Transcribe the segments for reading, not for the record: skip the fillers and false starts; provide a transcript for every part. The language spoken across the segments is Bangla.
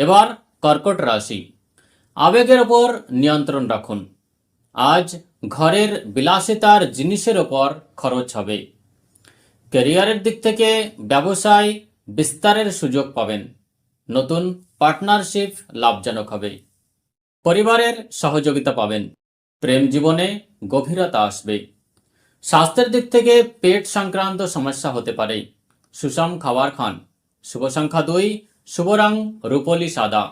এবার কর্কট রাশি, আবেগের ওপর নিয়ন্ত্রণ রাখুন। আজ ঘরের বিলাসিতার জিনিসের ওপর খরচ হবে। ক্যারিয়ারের দিক থেকে ব্যবসায় বিস্তারের সুযোগ পাবেন। নতুন পার্টনারশিপ লাভজনক হবে। পরিবারের সহযোগিতা পাবেন। প্রেম জীবনে গভীরতা আসবে। স্বাস্থ্যের দিক থেকে পেট সংক্রান্ত সমস্যা হতে পারে। সুষম খাবার খান। শুভ সংখ্যা 2, শুভ রং রূপলি সাদা।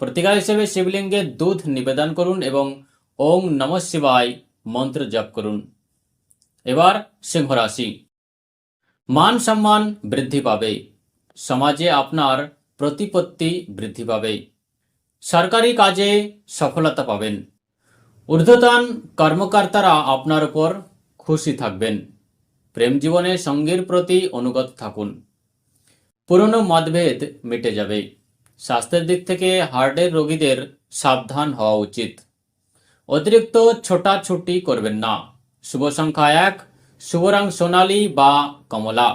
প্রতিকার হিসেবে শিবলিঙ্গে দুধ নিবেদন করুন এবং ওং নমঃ শিবায় মন্ত্র জপ করুন। এবার সিংহ রাশি, মান সম্মান বৃদ্ধি পাবে। সমাজে আপনার প্রতিপত্তি বৃদ্ধি পাবে। সরকারি কাজে সফলতা পাবেন। ঊর্ধ্বতন কর্মকর্তারা আপনার উপর খুশি থাকবেন। প্রেম জীবনে সঙ্গীর প্রতি অনুগত থাকুন। পুরনো মতভেদ মিটে যাবে। স্বাস্থ্যের দিক থেকে হার্টের রোগীদের সাবধান হওয়া উচিত। অতিরিক্ত ছোটাছুটি করবেন না। শুভ সংখ্যা 1, শুভ রং সোনালী বা কমলা।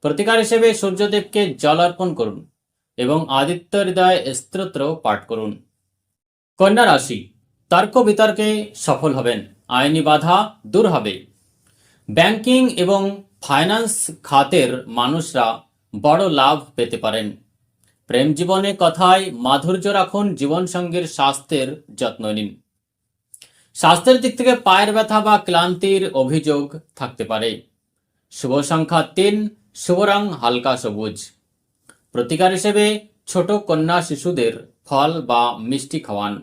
প্রতিকার হিসেবে সূর্যদেবকে জল অর্পণ করুন এবং আদিত্য হৃদয় স্তোত্র পাঠ করুন। কন্যা রাশি, তর্ক বিতর্কে সফল হবেন। আইনি বাধা দূর হবে। ব্যাংকিং এবং ফাইন্যান্স খাতের মানুষরা বড় লাভ পেতে পারেন। প্রেম জীবনে কথায় মাধুর্য রাখুন। জীবনসঙ্গীর স্বাস্থ্যের যত্ন নিন। স্বাস্থ্যের দিক থেকে পায়ের ব্যথা বা ক্লান্তির অভিযোগ থাকতে পারে। শুভ সংখ্যা 3, শুভ রং হালকা সবুজ। প্রতিকার হিসেবে ছোট কন্যা শিশুদের ফল বা মিষ্টি খাওয়ান।